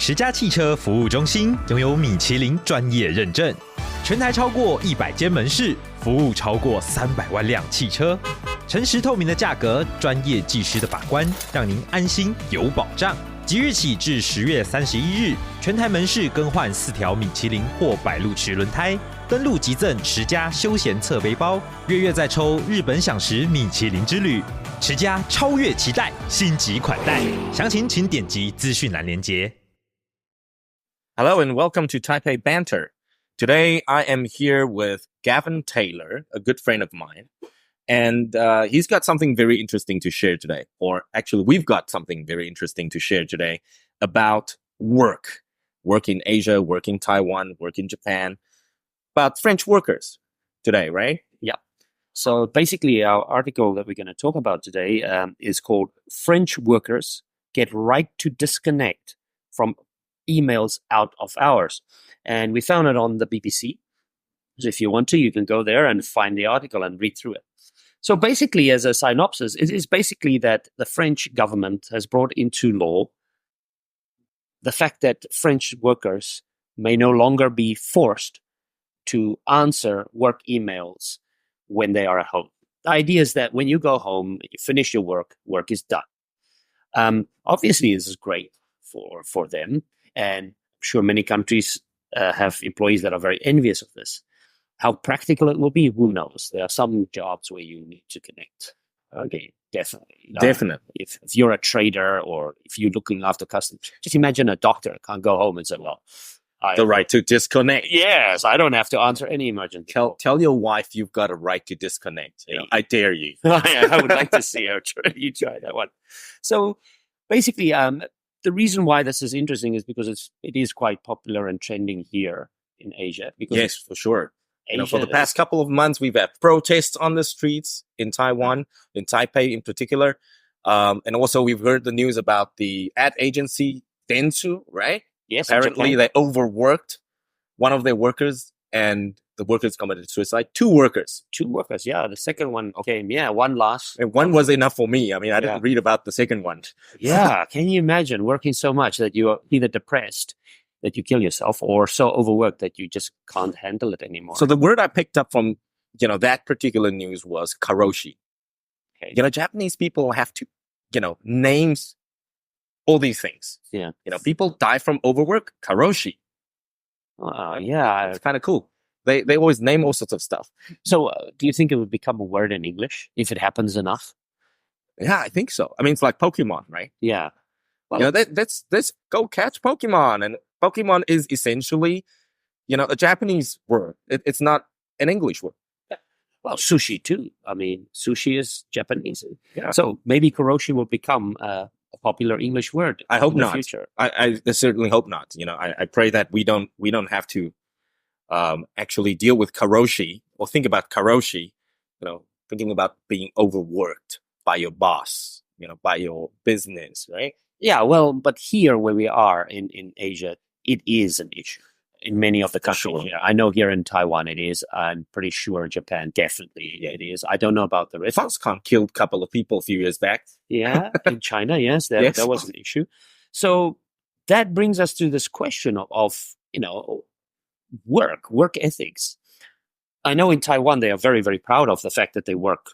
10家汽车服务中心拥有米其林专业认证，全台超过100间门市，服务超过300万辆汽车。诚实透明的价格，专业技师的把关，让您安心有保障。即日起至10月31日，全台门市更换4条米其林或百路驰轮胎，登录即赠10家休闲侧背包，月再抽日本享食米其林之旅，10家超越期待，星级款待。详情请点击资讯栏连结。Hello and welcome to Taipei Banter. Today I am here with Gavin Taylor, a good friend of mine, and he's got something very interesting to share today. Or actually, we've got something very interesting to share today about work. Work in Asia, work in Taiwan, work in Japan. About French workers today, right? Yeah. So basically, our article that we're going to talk about today is called French Workers Get Right to Disconnect from Emails Out of Hours. And we found it on the BBC. So if you want to, you can go there and find the article and read through it. So basically, as a synopsis, it is basically that the French government has brought into law the fact that French workers may no longer be forced to answer work emails when they are at home. The idea is that when you go home, you finish your work, work is done. Obviously, this is great for them. And I'm sure many countries have employees that are very envious of this. How practical it will be, who knows? There are some jobs where you need to connect. Okay, definitely. Definitely. If you're a trader or if you're looking after customers, just imagine a doctor can't go home and say, well, The right to disconnect. Yes, I don't have to answer any emergency. Tell your wife you've got a right to disconnect. You know, I dare you. I would like to see her you try that one. So basically, the reason why this is interesting is because it is quite popular and trending here in Asia. Because Yes, for sure. Asia, For the past couple of months, we've had protests on the streets in Taiwan, in Taipei in particular. And also we've heard the news about the ad agency Dentsu, right? Yes, Apparently they overworked one of their workers and the workers committed suicide. Two workers, yeah. The second one came, one lost. and one was enough for me. I mean, I didn't read about the second one. Yeah, can you imagine working so much that you are either depressed, that you kill yourself, or so overworked that you just can't handle it anymore? So the word I picked up from, that particular news was karoshi. Okay. Japanese people have to, names all these things. Yeah. People die from overwork, karoshi. Yeah. It's kind of cool. They always name all sorts of stuff. So do you think it would become a word in English if it happens enough? Yeah, I think so. I mean, it's like Pokemon, right? Yeah. Well, let's go catch Pokemon. And Pokemon is essentially, a Japanese word. It's not an English word. Well, sushi too. I mean, sushi is Japanese. Yeah. So maybe karoshi will become a popular English word. I hope in the not. Future. I certainly hope not. I pray that we don't have to actually deal with karoshi or think about karoshi, thinking about being overworked by your boss, by your business, right? Yeah, well, but here where we are in Asia, it is an issue in many of the countries. Sure. Yeah, I know here in Taiwan it is. I'm pretty sure in Japan, definitely it is. I don't know about the rest. Foxconn killed a couple of people a few years back. Yeah, in China, yes, that was an issue. So that brings us to this question of work ethics. I know in Taiwan they are very, very proud of the fact that they work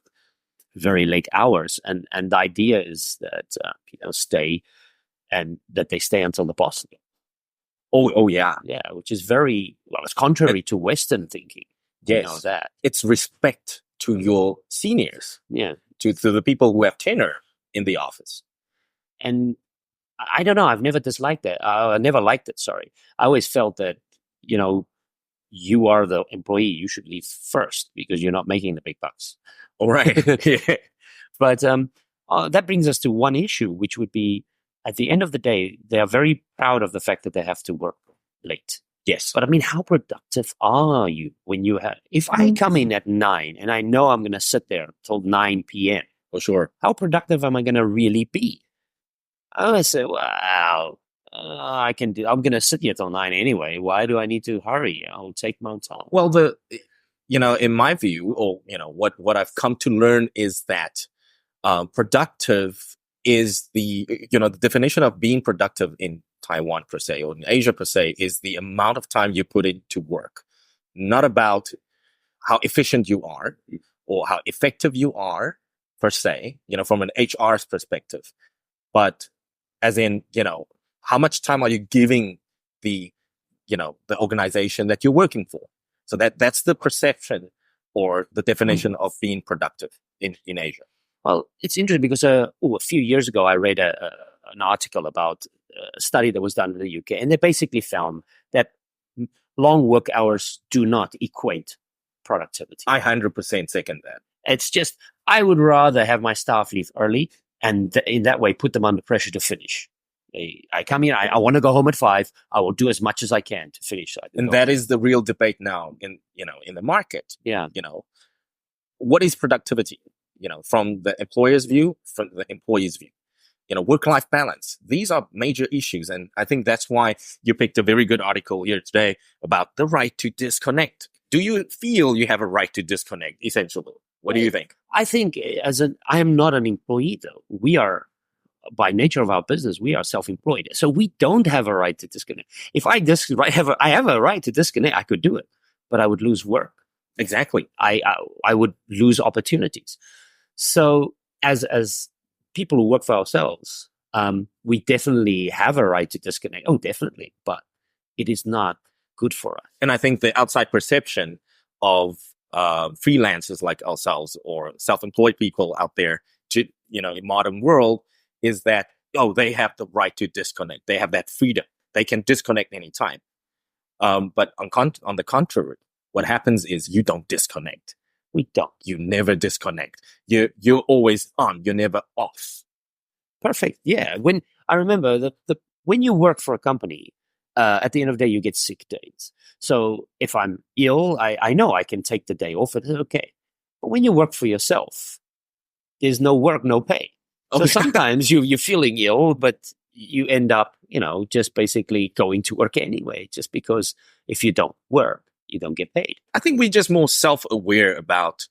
very late hours, and the idea is that stay and that they stay until the boss. Oh yeah, which is very it's contrary to Western thinking. Yes, that it's respect to your seniors. Yeah, to the people who have tenure in the office. And I don't know. I've never disliked that. I never liked it. Sorry, I always felt that you are the employee. You should leave first because you're not making the big bucks. All right. Yeah. But that brings us to one issue, which would be at the end of the day, they are very proud of the fact that they have to work late. Yes. But I mean, how productive are you when you have, if I come in at 9 and I know I'm going to sit there till 9 p.m. For sure. How productive am I going to really be? I would say, wow, I'm going to sit here till 9 anyway. Why do I need to hurry? I'll take my time. Well, in my view, or, what I've come to learn is that productive is the definition of being productive in Taiwan per se or in Asia per se is the amount of time you put into work, not about how efficient you are or how effective you are per se, from an HR's perspective, but as in, how much time are you giving the organization that you're working for? So that's the perception or the definition of being productive in Asia. Well, it's interesting because a few years ago, I read an article about a study that was done in the UK, and they basically found that long work hours do not equate productivity. I 100% second that. It's just, I would rather have my staff leave early and in that way put them under pressure to finish. I come in, I want to go home at 5. I will do as much as I can to finish. And that is the real debate now in the market. Yeah. What is productivity? From the employer's view, from the employee's view. Work-life balance. These are major issues. And I think that's why you picked a very good article here today about the right to disconnect. Do you feel you have a right to disconnect, essentially? What do you think? I think I am not an employee, though. We are, by nature of our business, we are self-employed. So we don't have a right to disconnect. If I have a right to disconnect, I could do it, but I would lose work. Exactly. I would lose opportunities. So as people who work for ourselves, we definitely have a right to disconnect. Oh, definitely. But it is not good for us. And I think the outside perception of freelancers like ourselves or self-employed people out there in modern world is that, they have the right to disconnect. They have that freedom. They can disconnect anytime. But on the contrary, what happens is you don't disconnect. We don't. You never disconnect. You're always on. You're never off. Perfect. Yeah. When I remember when you work for a company, at the end of the day, you get sick days. So if I'm ill, I know I can take the day off. It's okay. But when you work for yourself, there's no work, no pay. So sometimes you're feeling ill, but you end up, just basically going to work anyway, just because if you don't work, you don't get paid. I think we're just more self-aware about,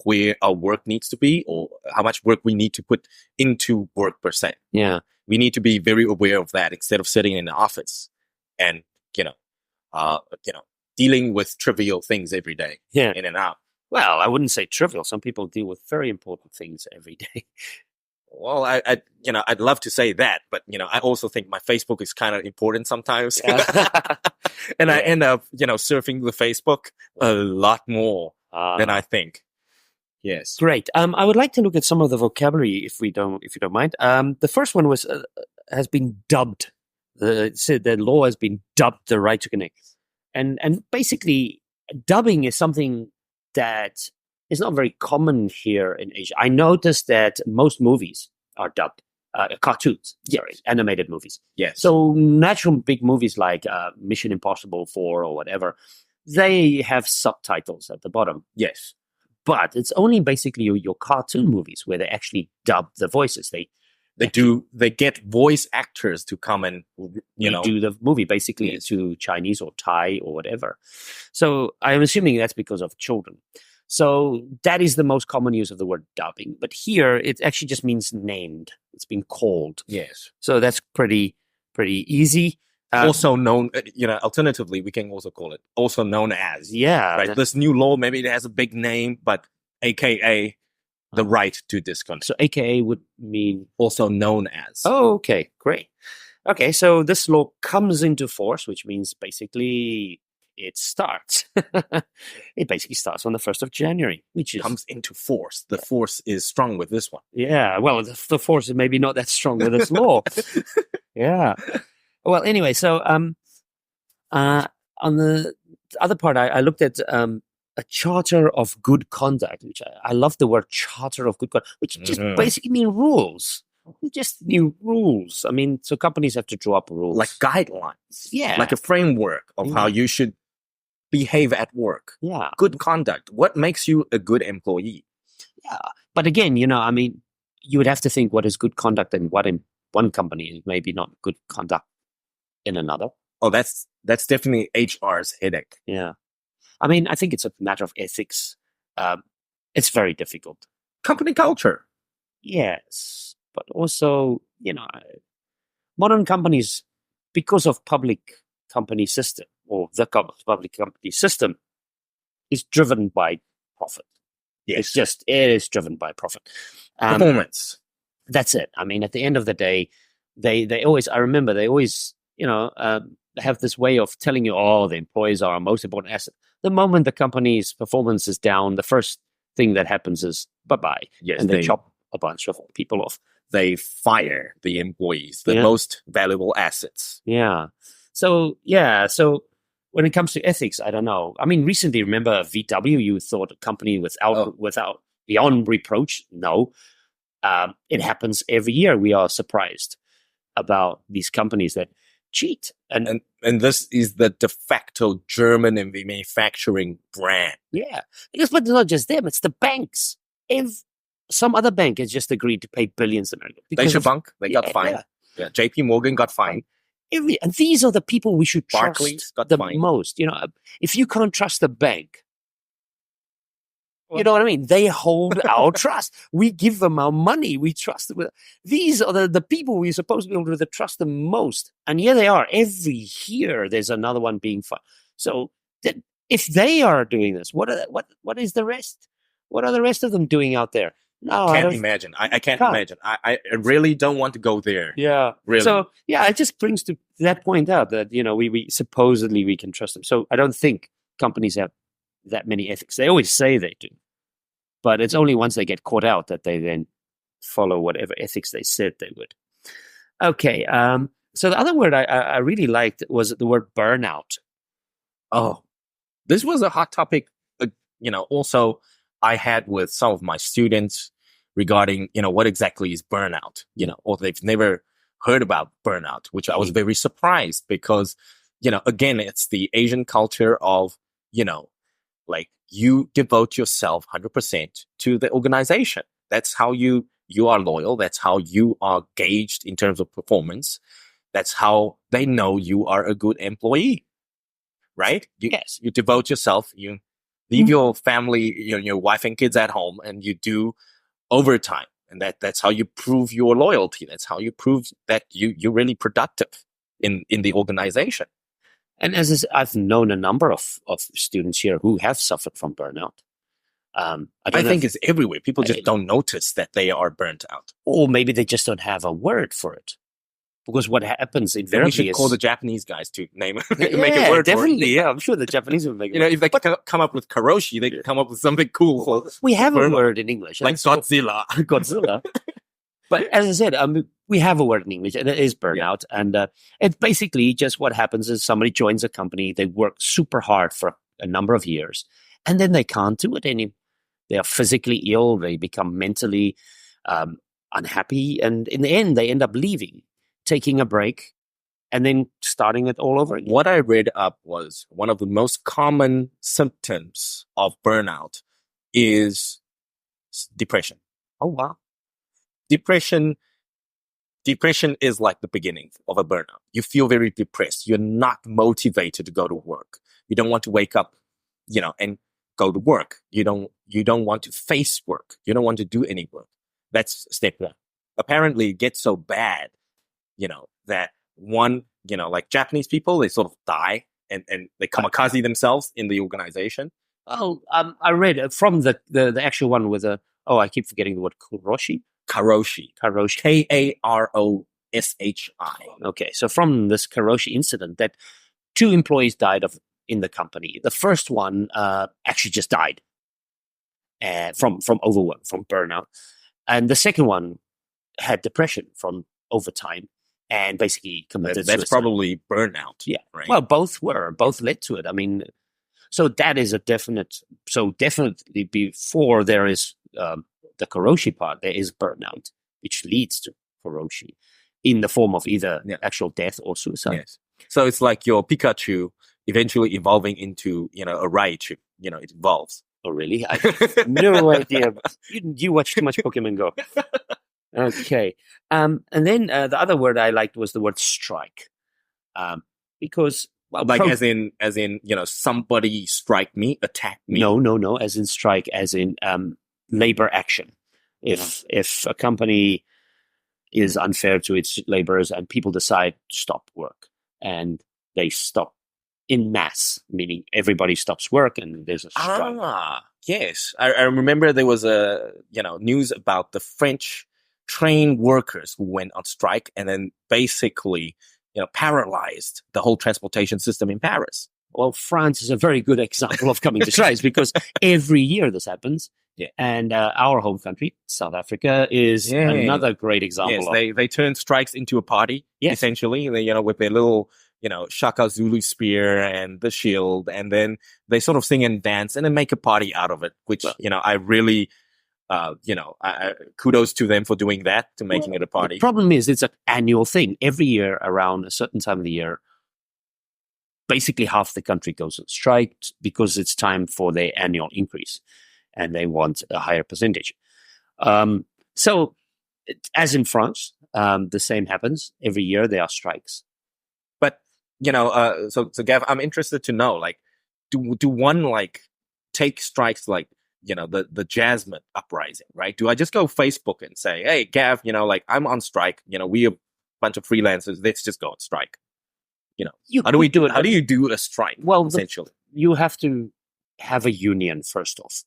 where our work needs to be or how much work we need to put into work per se. Yeah. We need to be very aware of that instead of sitting in the office and, dealing with trivial things every day. Yeah. In and out. Well, I wouldn't say trivial. Some people deal with very important things every day. Well, I'd love to say that, but I also think my Facebook is kind of important sometimes, and I end up, surfing the Facebook a lot more than I think. Yes, great. I would like to look at some of the vocabulary, if you don't mind. The first one has been dubbed. The law has been dubbed the right to connect, and basically, dubbing is something that is not very common here in Asia. I noticed that most movies are dubbed, cartoons, animated movies. Yes. So natural big movies like Mission Impossible 4 or whatever, they have subtitles at the bottom. Yes. But it's only basically your cartoon movies where they actually dub the voices. They get voice actors to come and, do the movie basically into Chinese or Thai or whatever. So I'm assuming that's because of children. So that is the most common use of the word dubbing. But here, it actually just means named. It's been called. Yes. So that's pretty easy. Also known, alternatively, we can also call it also known as. Yeah. Right. This new law, maybe it has a big name, but AKA the right to disconnect. So AKA would mean also known as. Oh, okay. Great. Okay. So this law comes into force, which means basically it starts. It basically starts on the 1st of January, which comes into force. The force is strong with this one. Yeah. Well, the force is maybe not that strong with this law. Yeah. Well, anyway, so on the other part, I looked at a charter of good conduct, which I love the word charter of good conduct, which just basically mean rules. Just new rules. I mean, so companies have to draw up rules. Like guidelines. Yeah. Like a framework of how you should behave at work. Yeah. Good conduct. What makes you a good employee? Yeah. But again, you would have to think what is good conduct and what in one company is maybe not good conduct in another. Oh, that's definitely HR's headache. Yeah. I mean, I think it's a matter of ethics. It's very difficult. Company culture. Yes. But also, modern companies because of public company system, or the public company system is driven by profit. Yes. It is driven by profit. Performance. That's it. I mean, at the end of the day, they always, I remember they always, have this way of telling you, oh, the employees are our most important asset. The moment the company's performance is down, the first thing that happens is bye-bye. Yes, and they chop a bunch of people off. They fire the employees, the most valuable assets. Yeah. So when it comes to ethics, I don't know. I mean, recently, remember VW, you thought a company without beyond reproach? No. It happens every year. We are surprised about these companies that cheat. And this is the de facto German manufacturing brand. Yeah. Because, but it's not just them, it's the banks. If some other bank has just agreed to pay billions of America. Deutsche Bank, they got fined. Yeah. JP Morgan got fined. And these are the people we should Barclays trust the most. If you can't trust the bank, you know what I mean? They hold our trust. We give them our money. We trust them. These are the people we're supposed to be able to trust the most. And here they are. Every year there's another one being fined. So if they are doing this, what is the rest? What are the rest of them doing out there? No, I can't imagine. I can't imagine. I really don't want to go there. Yeah. Really. So it just brings to that point out that, we supposedly we can trust them. So I don't think companies have that many ethics. They always say they do. But it's only once they get caught out that they then follow whatever ethics they said they would. Okay. So the other word I really liked was the word burnout. Oh, this was a hot topic, also I had with some of my students regarding, what exactly is burnout, or they've never heard about burnout, which I was very surprised because, again, it's the Asian culture of, like you devote yourself 100% to the organization. That's how you are loyal. That's how you are gauged in terms of performance. That's how they know you are a good employee, right? Yes. You devote yourself, you leave your family, your wife and kids at home, and you do overtime. And that's how you prove your loyalty. That's how you prove that you're really productive in the organization. And I've known a number of students here who have suffered from burnout. I think it's everywhere. People just don't notice that they are burnt out. Or maybe they just don't have a word for it. Because what happens invariably is... We should call the Japanese guys to make a word definitely, for it. Yeah, I'm sure the Japanese would make it. If they come up with karoshi, they can come up with something cool. We have a word in English. Like Godzilla. Godzilla. But as I said, we have a word in English, and it is burnout. Yeah. And it's basically just what happens is somebody joins a company, they work super hard for a number of years, and then they can't do it anymore. They are physically ill, they become mentally unhappy, and in the end, they end up leaving, taking a break, and then starting it all over again. What I read up was one of the most common symptoms of burnout is depression. Oh, wow. Depression is like the beginning of a burnout. You feel very depressed. You're not motivated to go to work. You don't want to wake up, and go to work. You don't want to face work. You don't want to do any work. That's step one. Apparently it gets so bad, that one, like Japanese people, they sort of die and they kamikaze themselves in the organization. Oh, I read from the actual one with I keep forgetting the word Karoshi. Karoshi. Karoshi. Okay, so from this Karoshi incident, that 2 employees died in the company. The first one actually just died from overwork, from burnout, and the second one had depression from overtime and basically committed suicide. That's probably burnout. Yeah, right. Well, both led to it. I mean, so that is a definite. So definitely before there is the Karoshi part, there is burnout, which leads to Karoshi in the form of either actual death or suicide. Yes. So it's like your Pikachu eventually evolving into, a Raichu. It evolves. Oh, really? I have no idea. You watch too much Pokemon Go. Okay. And then the other word I liked was the word strike. Because... Well, like as in, somebody strike me, attack me. No. As in strike, as in labor action. If a company is unfair to its laborers and people decide to stop work, and they stop in mass, meaning everybody stops work and there's a strike. Yes. I remember there was a news about the French train workers who went on strike and then basically paralyzed the whole transportation system in Paris. Well, France is a very good example of coming to strikes because every year this happens. Yeah. And our home country, South Africa, is another great example. Yes, they turn strikes into a party, essentially. They, with their little, Shaka Zulu spear and the shield, and then they sort of sing and dance and then make a party out of it, which, I really, kudos to them for doing that, to making it a party. The problem is it's an annual thing. Every year around a certain time of the year, basically half the country goes on strike because it's time for their annual increase and they want a higher percentage. So as in France, the same happens. Every year there are strikes. But, so Gav, I'm interested to know, like, do one, like, take strikes like, the Jasmine uprising, right? Do I just go Facebook and say, hey, Gav, like, I'm on strike, we a bunch of freelancers, let's just go on strike. How do we do it? How do you do a strike? Well, essentially, you have to have a union first off.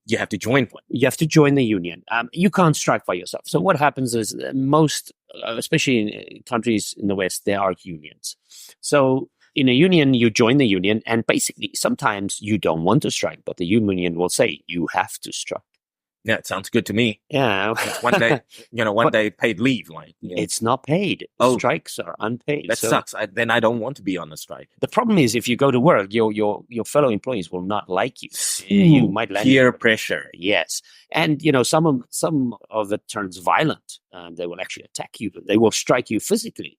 You have to join one. You have to join the union. You can't strike by yourself. So what happens is most, especially in countries in the West, there are unions. So in a union, you join the union, and basically sometimes you don't want to strike, but the union will say you have to strike. Yeah, it sounds good to me. Yeah. One day, one day paid leave. Like it's not paid. Strikes are unpaid. That sucks. Then I don't want to be on a strike. The problem is if you go to work, your fellow employees will not like you. You might land peer pressure. Yes, and some of it turns violent. They will actually attack you. They will strike you physically.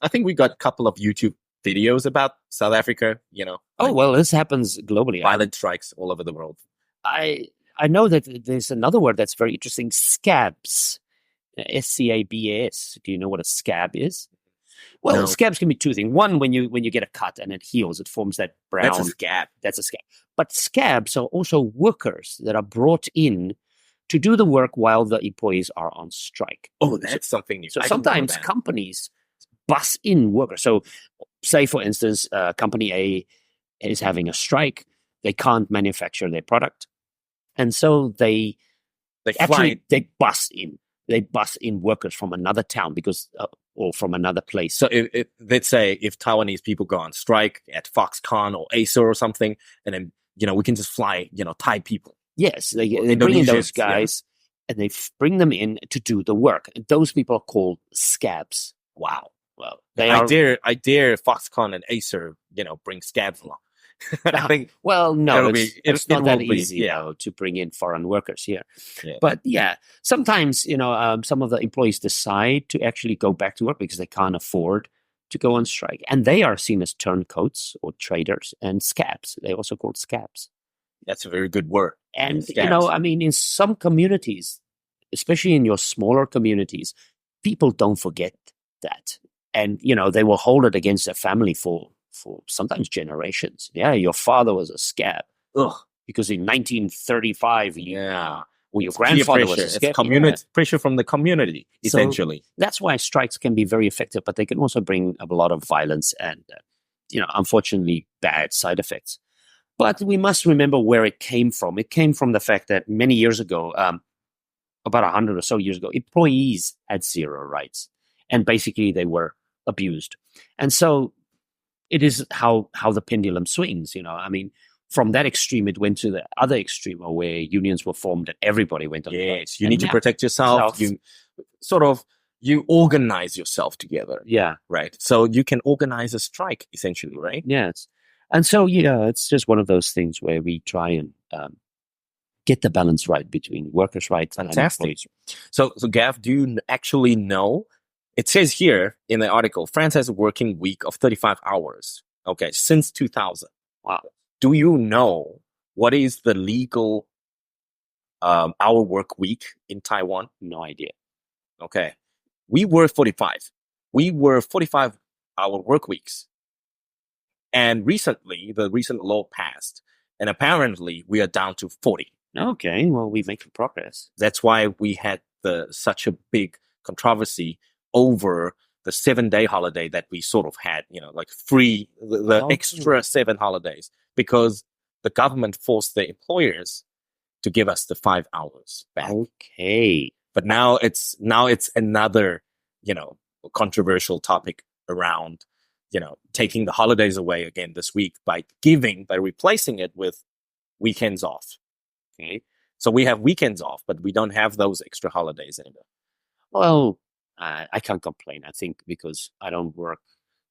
I think we got a couple of YouTube videos about South Africa. Oh well, this happens globally. Violent strikes all over the world. I know that there's another word that's very interesting, scabs, SCABS. Do you know what a scab is? Well, No. Scabs can be two things. One, when you get a cut and it heals, it forms that brown. That's a scab. That's a scab. But scabs are also workers that are brought in to do the work while the employees are on strike. Oh, that's something new. So I didn't know sometimes that. companies bus in workers. So say, for instance, company A is having a strike. They can't manufacture their product. And so they fly. bus in. They bus in workers from another town or from another place. So if let's say if Taiwanese people go on strike at Foxconn or Acer or something, and then we can just fly Thai people. Yes, they bring in those Indonesians, guys and they bring them in to do the work. And those people are called scabs. Wow. Well, I dare Foxconn and Acer bring scabs along. I think well, no, it's not that will be, easy to bring in foreign workers here. Yeah. But sometimes some of the employees decide to actually go back to work because they can't afford to go on strike, and they are seen as turncoats or traders and scabs. They're also called scabs. That's a very good word. And Scabs. in some communities, especially in your smaller communities, people don't forget that, and they will hold it against their family for sometimes generations. Yeah, your father was a scab. Ugh. Because in 1935, your Peer grandfather was pressure. a scab. It's community pressure from the community, So- essentially. That's why strikes can be very effective, but they can also bring a lot of violence and, unfortunately, bad side effects. But we must remember where it came from. It came from the fact that many years ago, about 100 or so years ago, employees had zero rights. And basically, they were abused. And so it is how the pendulum swings, from that extreme, it went to the other extreme where unions were formed and everybody went on Yes, strike. you And need to now- protect yourself. You organize yourself together, Yeah. right? So you can organize a strike, essentially, right? Yes. And so, it's just one of those things where we try and get the balance right between workers' rights and Fantastic. employees. So Gav, do you actually know? It says here in the article, France has a working week of 35 hours. Okay, since 2000. Wow. Do you know what is the legal hour work week in Taiwan? No idea. Okay. We were 45. We were 45-hour work weeks. And recently, the recent law passed. And apparently, we are down to 40. Okay, well, we're making progress. That's why we had such a big controversy over the 7-day holiday that we sort of had, like free, the extra 7 holidays, because the government forced the employers to give us the 5 hours back. Okay. But now it's another, controversial topic around, taking the holidays away again this week by replacing it with weekends off. Okay. So we have weekends off, but we don't have those extra holidays anymore. Well, I can't complain, I think, because I don't work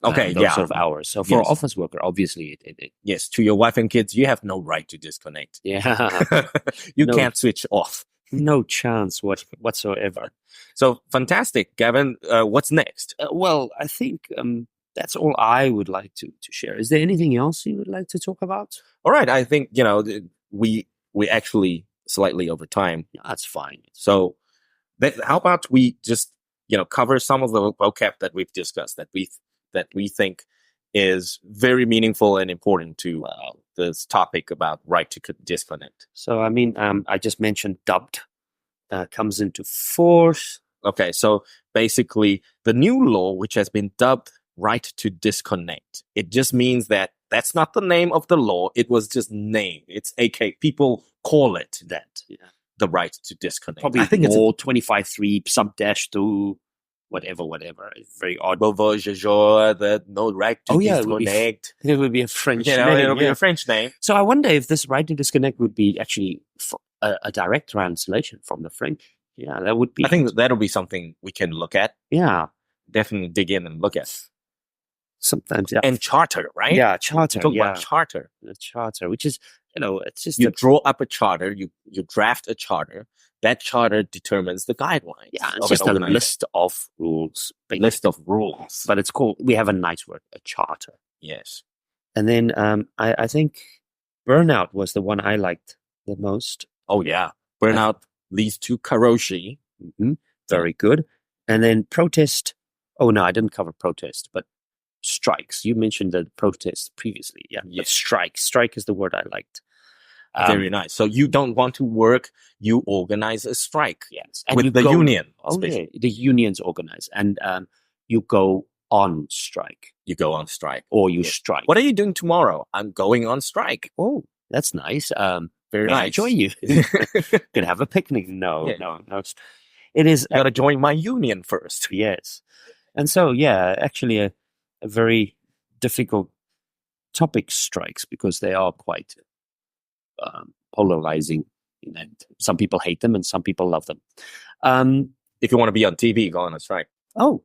those sort of hours. So for an office worker, obviously, yes, to your wife and kids, you have no right to disconnect. Yeah. You can't switch off. No chance whatsoever. So fantastic, Gavin. What's next? Well, I think that's all I would like to share. Is there anything else you would like to talk about? All right. I think, we actually slightly over time. That's fine. So how about we just, cover some of the vocab that we've discussed that we think is very meaningful and important to this topic about right to disconnect. So, I just mentioned dubbed comes into force. Okay, so basically the new law, which has been dubbed right to disconnect, it just means that that's not the name of the law. It was just named. It's AK. People call it that. Yeah. The right to disconnect. Probably I think law 25.3 sub-2 whatever. It's very odd. The no right to disconnect. It would be a French name. It'll be a French name. So I wonder if this right to disconnect would be actually a direct translation from the French. Yeah, that would be. I think that'll be something we can look at. Yeah. Definitely dig in and look at. Sometimes, yeah. And charter, right? Yeah, charter. Talk about charter. The charter, which is, it's just... You draw up a charter, you draft a charter. That charter determines the guidelines. Yeah, it's just a list of rules. List of rules. But it's called, we have a nice word, a charter. Yes. And then I think burnout was the one I liked the most. Oh, yeah. Burnout leads to karoshi. Mm-hmm. Very good. And then protest. Oh, no, I didn't cover protest, but strikes. You mentioned the protest previously. Yeah. Yes. Strike. Strike is the word I liked. Very nice. So you don't want to work, you organize a strike. Yes. And with the union. Oh, yeah. The unions organize. And you go on strike. You go on strike. Or you strike. What are you doing tomorrow? I'm going on strike. Oh, that's nice. Very nice. I join you. Can have a picnic. No. It is. I got to join my union first. Yes. And so, yeah, actually a very difficult topic, strikes, because they are quite polarizing. And some people hate them and some people love them. If you want to be on TV, go on a strike. Oh,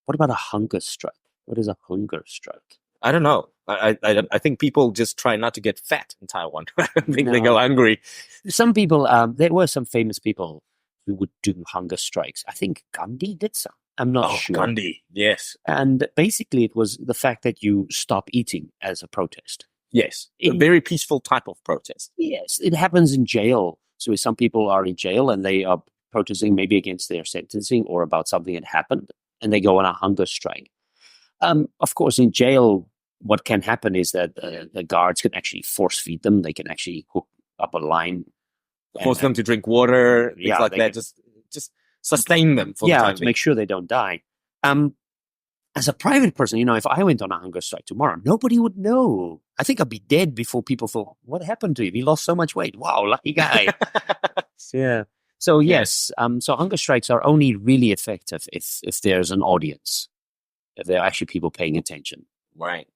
what about a hunger strike? What is a hunger strike? I don't know. I think people just try not to get fat in Taiwan. I think they go hungry. Some people, there were some famous people who would do hunger strikes. I think Gandhi did some. I'm not sure. Gandhi, yes. And basically it was the fact that you stop eating as a protest. Yes, a very peaceful type of protest. Yes, it happens in jail. So some people are in jail and they are protesting maybe against their sentencing or about something that happened, and they go on a hunger strike. Of course, in jail, what can happen is that the guards can actually force feed them. They can actually hook up a line. Force them to drink water, things like that. Just sustain them for the time being. To make sure they don't die. As a private person, if I went on a hunger strike tomorrow, nobody would know. I think I'd be dead before people thought, what happened to him? He lost so much weight. Wow, lucky guy. Yeah. So yes, so hunger strikes are only really effective if there's an audience, if there are actually people paying attention. Right.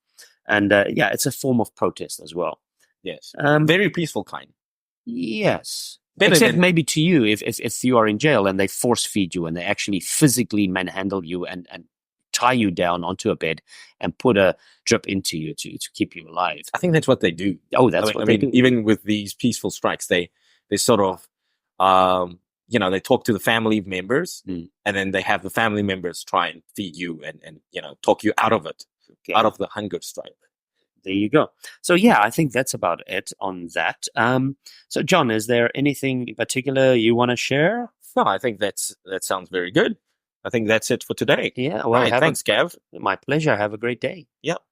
And it's a form of protest as well. Yes. Very peaceful kind. Yes. Except maybe to you, if you are in jail and they force feed you and they actually physically manhandle you and tie you down onto a bed and put a drip into you to keep you alive. I think that's what they do. Oh, that's what they do. Even with these peaceful strikes, they sort of, they talk to the family members and then they have the family members try and feed you and talk you out of it, out of the hunger strike. There you go. So, yeah, I think that's about it on that. So, John, is there anything in particular you want to share? No, I think that sounds very good. I think that's it for today. Yeah. Well, thanks, Gav. My pleasure. Have a great day. Yep.